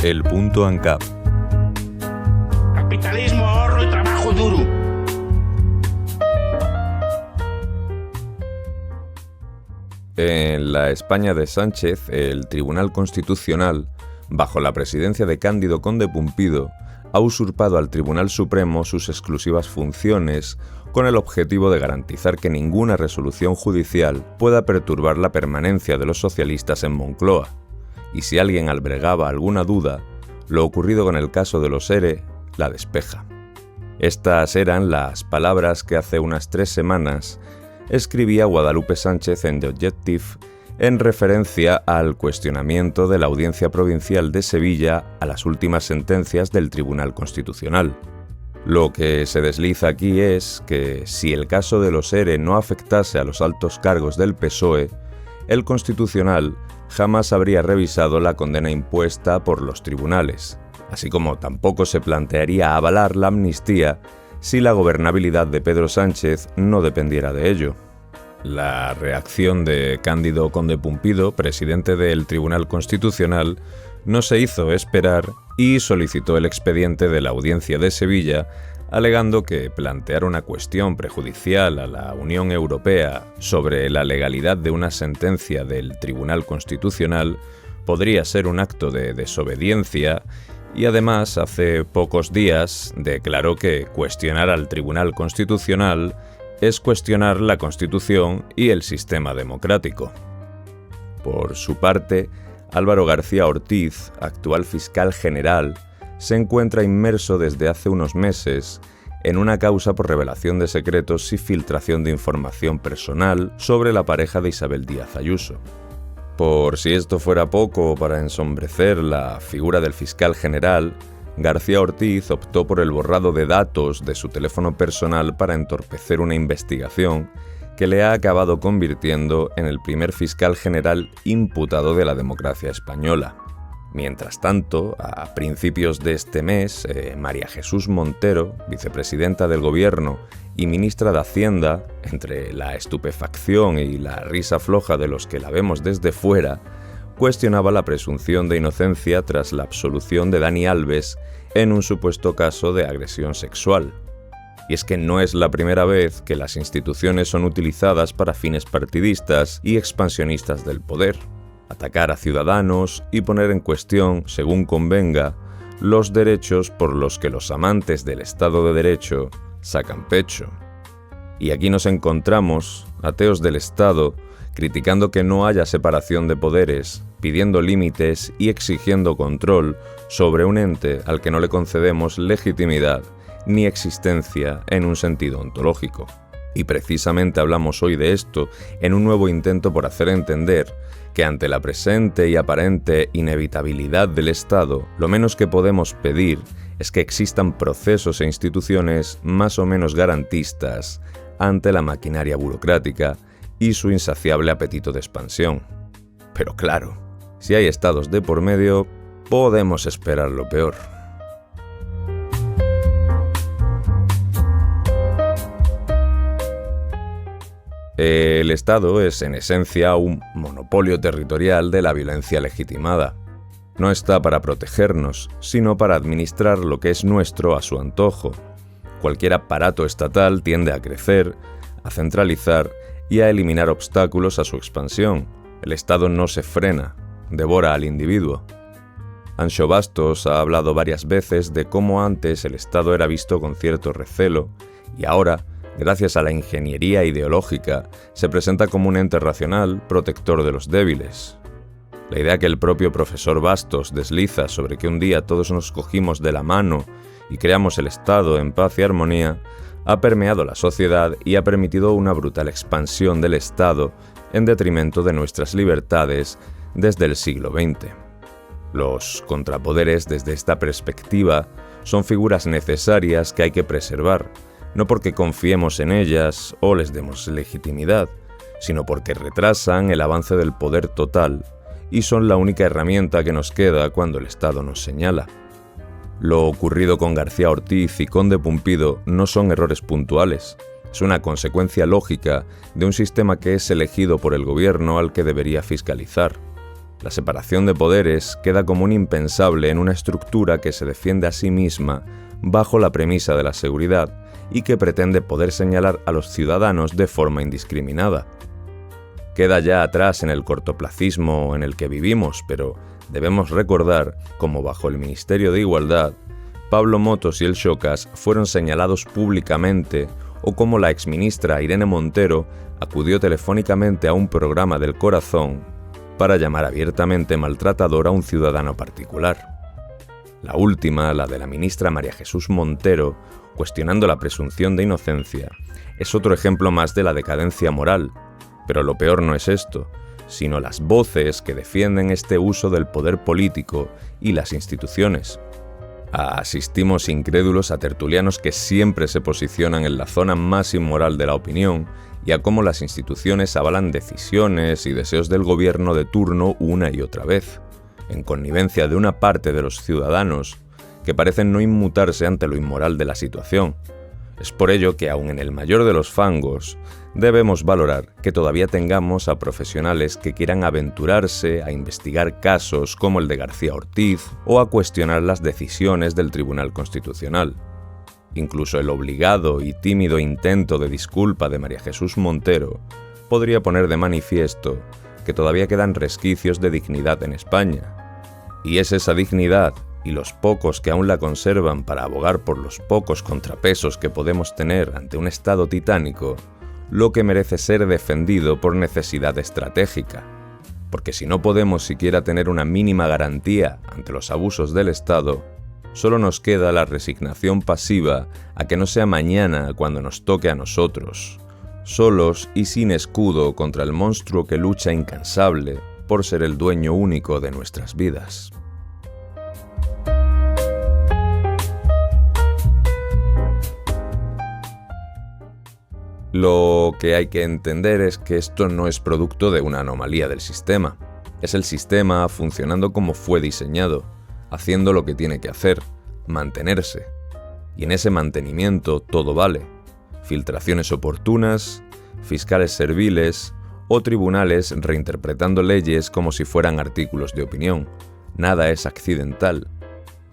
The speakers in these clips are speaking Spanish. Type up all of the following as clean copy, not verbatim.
El punto ANCAP. Capitalismo, ahorro y trabajo duro. En la España de Sánchez, el Tribunal Constitucional, bajo la presidencia de Cándido Conde Pumpido, ha usurpado al Tribunal Supremo sus exclusivas funciones con el objetivo de garantizar que ninguna resolución judicial pueda perturbar la permanencia de los socialistas en Moncloa. Y si alguien albergaba alguna duda, lo ocurrido con el caso de los ERE la despeja. Estas eran las palabras que hace unas 3 semanas escribía Guadalupe Sánchez en The Objective en referencia al cuestionamiento de la Audiencia Provincial de Sevilla a las últimas sentencias del Tribunal Constitucional. Lo que se desliza aquí es que si el caso de los ERE no afectase a los altos cargos del PSOE, el Constitucional jamás habría revisado la condena impuesta por los tribunales, así como tampoco se plantearía avalar la amnistía si la gobernabilidad de Pedro Sánchez no dependiera de ello. La reacción de Cándido Conde Pumpido, presidente del Tribunal Constitucional, no se hizo esperar y solicitó el expediente de la Audiencia de Sevilla, alegando que plantear una cuestión prejudicial a la Unión Europea sobre la legalidad de una sentencia del Tribunal Constitucional podría ser un acto de desobediencia y además hace pocos días declaró que cuestionar al Tribunal Constitucional es cuestionar la Constitución y el sistema democrático. Por su parte, Álvaro García Ortiz, actual fiscal general, se encuentra inmerso desde hace unos meses en una causa por revelación de secretos y filtración de información personal sobre la pareja de Isabel Díaz Ayuso. Por si esto fuera poco para ensombrecer la figura del fiscal general, García Ortiz optó por el borrado de datos de su teléfono personal para entorpecer una investigación que le ha acabado convirtiendo en el primer fiscal general imputado de la democracia española. Mientras tanto, a principios de este mes, María Jesús Montero, vicepresidenta del Gobierno y ministra de Hacienda, entre la estupefacción y la risa floja de los que la vemos desde fuera, cuestionaba la presunción de inocencia tras la absolución de Dani Alves en un supuesto caso de agresión sexual. Y es que no es la primera vez que las instituciones son utilizadas para fines partidistas y expansionistas del poder. Atacar a ciudadanos y poner en cuestión, según convenga, los derechos por los que los amantes del Estado de Derecho sacan pecho. Y aquí nos encontramos, ateos del Estado, criticando que no haya separación de poderes, pidiendo límites y exigiendo control sobre un ente al que no le concedemos legitimidad ni existencia en un sentido ontológico. Y precisamente hablamos hoy de esto en un nuevo intento por hacer entender que ante la presente y aparente inevitabilidad del Estado, lo menos que podemos pedir es que existan procesos e instituciones más o menos garantistas ante la maquinaria burocrática y su insaciable apetito de expansión. Pero claro, si hay estados de por medio, podemos esperar lo peor. El Estado es en esencia un monopolio territorial de la violencia legitimada. No está para protegernos, sino para administrar lo que es nuestro a su antojo. Cualquier aparato estatal tiende a crecer, a centralizar y a eliminar obstáculos a su expansión. El Estado no se frena, devora al individuo. Anxo Bastos ha hablado varias veces de cómo antes el Estado era visto con cierto recelo y ahora, gracias a la ingeniería ideológica, se presenta como un ente racional, protector de los débiles. La idea que el propio profesor Bastos desliza sobre que un día todos nos cogimos de la mano y creamos el Estado en paz y armonía, ha permeado la sociedad y ha permitido una brutal expansión del Estado en detrimento de nuestras libertades desde el siglo XX. Los contrapoderes, desde esta perspectiva, son figuras necesarias que hay que preservar, no porque confiemos en ellas o les demos legitimidad, sino porque retrasan el avance del poder total y son la única herramienta que nos queda cuando el Estado nos señala. Lo ocurrido con García Ortiz y Conde Pumpido no son errores puntuales, es una consecuencia lógica de un sistema que es elegido por el gobierno al que debería fiscalizar. La separación de poderes queda como un impensable en una estructura que se defiende a sí misma bajo la premisa de la seguridad y que pretende poder señalar a los ciudadanos de forma indiscriminada. Queda ya atrás en el cortoplacismo en el que vivimos, pero debemos recordar cómo bajo el Ministerio de Igualdad, Pablo Motos y el Xocas fueron señalados públicamente, o como la exministra Irene Montero acudió telefónicamente a un programa del Corazón para llamar abiertamente maltratador a un ciudadano particular. La última, la de la ministra María Jesús Montero, cuestionando la presunción de inocencia, es otro ejemplo más de la decadencia moral, pero lo peor no es esto, sino las voces que defienden este uso del poder político y las instituciones. Asistimos incrédulos a tertulianos que siempre se posicionan en la zona más inmoral de la opinión y a cómo las instituciones avalan decisiones y deseos del gobierno de turno una y otra vez, en connivencia de una parte de los ciudadanos que parecen no inmutarse ante lo inmoral de la situación. Es por ello que, aun en el mayor de los fangos, debemos valorar que todavía tengamos a profesionales que quieran aventurarse a investigar casos como el de García Ortiz o a cuestionar las decisiones del Tribunal Constitucional. Incluso el obligado y tímido intento de disculpa de María Jesús Montero podría poner de manifiesto que todavía quedan resquicios de dignidad en España. Y es esa dignidad y los pocos que aún la conservan para abogar por los pocos contrapesos que podemos tener ante un Estado titánico, lo que merece ser defendido por necesidad estratégica. Porque si no podemos siquiera tener una mínima garantía ante los abusos del Estado, solo nos queda la resignación pasiva a que no sea mañana cuando nos toque a nosotros, solos y sin escudo contra el monstruo que lucha incansable por ser el dueño único de nuestras vidas. Lo que hay que entender es que esto no es producto de una anomalía del sistema. Es el sistema funcionando como fue diseñado, haciendo lo que tiene que hacer, mantenerse. Y en ese mantenimiento todo vale. Filtraciones oportunas, fiscales serviles o tribunales reinterpretando leyes como si fueran artículos de opinión. Nada es accidental.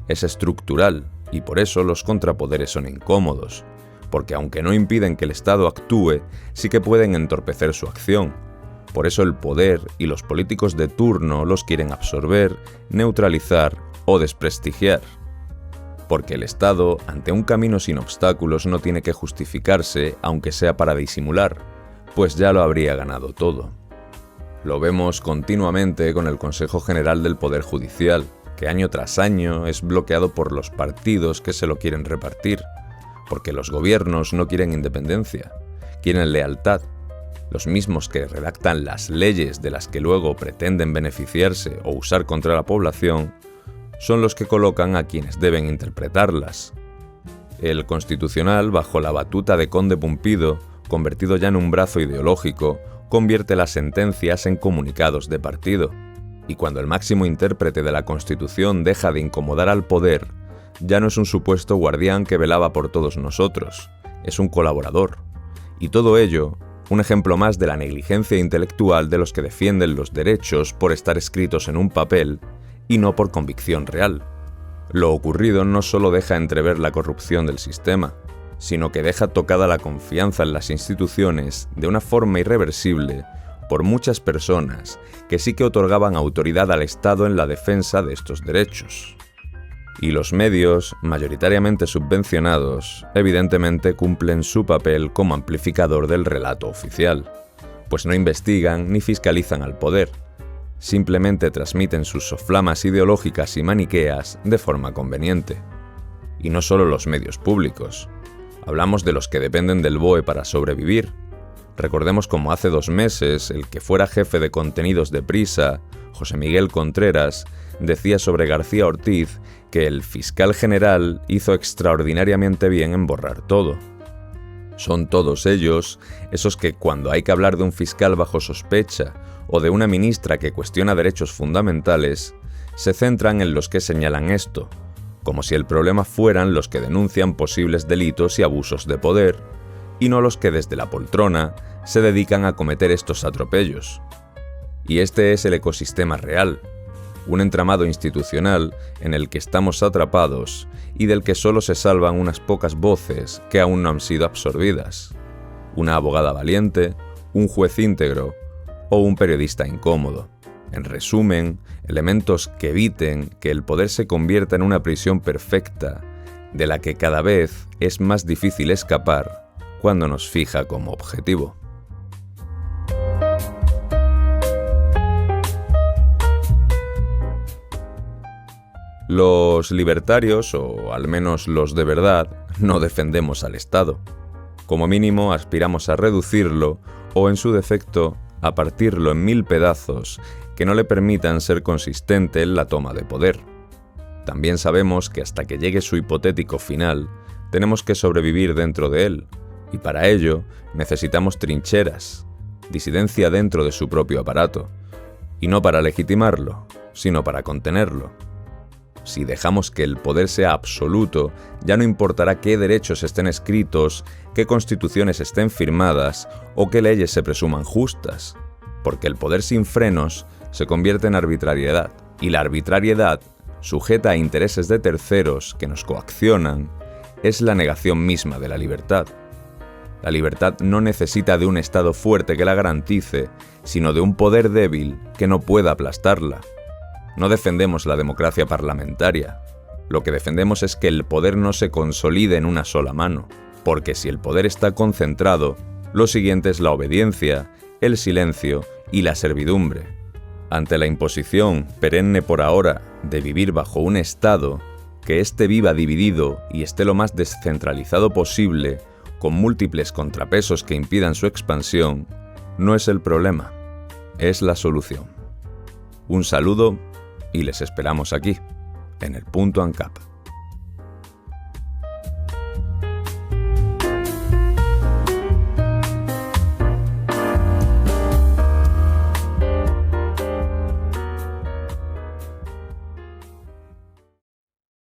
Es estructural y por eso los contrapoderes son incómodos. Porque aunque no impiden que el Estado actúe, sí que pueden entorpecer su acción. Por eso el poder y los políticos de turno los quieren absorber, neutralizar o desprestigiar. Porque el Estado, ante un camino sin obstáculos, no tiene que justificarse, aunque sea para disimular, pues ya lo habría ganado todo. Lo vemos continuamente con el Consejo General del Poder Judicial, que año tras año es bloqueado por los partidos que se lo quieren repartir. Porque los gobiernos no quieren independencia, quieren lealtad. Los mismos que redactan las leyes de las que luego pretenden beneficiarse o usar contra la población, son los que colocan a quienes deben interpretarlas. El Constitucional, bajo la batuta de Conde Pumpido, convertido ya en un brazo ideológico, convierte las sentencias en comunicados de partido. Y cuando el máximo intérprete de la Constitución deja de incomodar al poder, ya no es un supuesto guardián que velaba por todos nosotros, es un colaborador. Y todo ello, un ejemplo más de la negligencia intelectual de los que defienden los derechos por estar escritos en un papel y no por convicción real. Lo ocurrido no solo deja entrever la corrupción del sistema, sino que deja tocada la confianza en las instituciones de una forma irreversible por muchas personas que sí que otorgaban autoridad al Estado en la defensa de estos derechos. Y los medios, mayoritariamente subvencionados, evidentemente cumplen su papel como amplificador del relato oficial, pues no investigan ni fiscalizan al poder, simplemente transmiten sus soflamas ideológicas y maniqueas de forma conveniente. Y no solo los medios públicos, hablamos de los que dependen del BOE para sobrevivir. Recordemos como hace 2 meses el que fuera jefe de contenidos de Prisa, José Miguel Contreras, decía sobre García Ortiz que el fiscal general hizo extraordinariamente bien en borrar todo. Son todos ellos, esos que cuando hay que hablar de un fiscal bajo sospecha o de una ministra que cuestiona derechos fundamentales, se centran en los que señalan esto, como si el problema fueran los que denuncian posibles delitos y abusos de poder, y no los que desde la poltrona se dedican a cometer estos atropellos. Y este es el ecosistema real, un entramado institucional en el que estamos atrapados y del que solo se salvan unas pocas voces que aún no han sido absorbidas. Una abogada valiente, un juez íntegro o un periodista incómodo. En resumen, elementos que eviten que el poder se convierta en una prisión perfecta, de la que cada vez es más difícil escapar cuando nos fija como objetivo. Los libertarios, o al menos los de verdad, no defendemos al Estado. Como mínimo aspiramos a reducirlo o, en su defecto, a partirlo en 1000 pedazos que no le permitan ser consistente en la toma de poder. También sabemos que hasta que llegue su hipotético final, tenemos que sobrevivir dentro de él, y para ello necesitamos trincheras, disidencia dentro de su propio aparato, y no para legitimarlo, sino para contenerlo. Si dejamos que el poder sea absoluto, ya no importará qué derechos estén escritos, qué constituciones estén firmadas o qué leyes se presuman justas, porque el poder sin frenos se convierte en arbitrariedad, y la arbitrariedad, sujeta a intereses de terceros que nos coaccionan, es la negación misma de la libertad. La libertad no necesita de un Estado fuerte que la garantice, sino de un poder débil que no pueda aplastarla. No defendemos la democracia parlamentaria. Lo que defendemos es que el poder no se consolide en una sola mano, porque si el poder está concentrado, lo siguiente es la obediencia, el silencio y la servidumbre. Ante la imposición, perenne por ahora, de vivir bajo un Estado, que éste viva dividido y esté lo más descentralizado posible, con múltiples contrapesos que impidan su expansión, no es el problema, es la solución. Un saludo y les esperamos aquí, en el Punto ANCAP.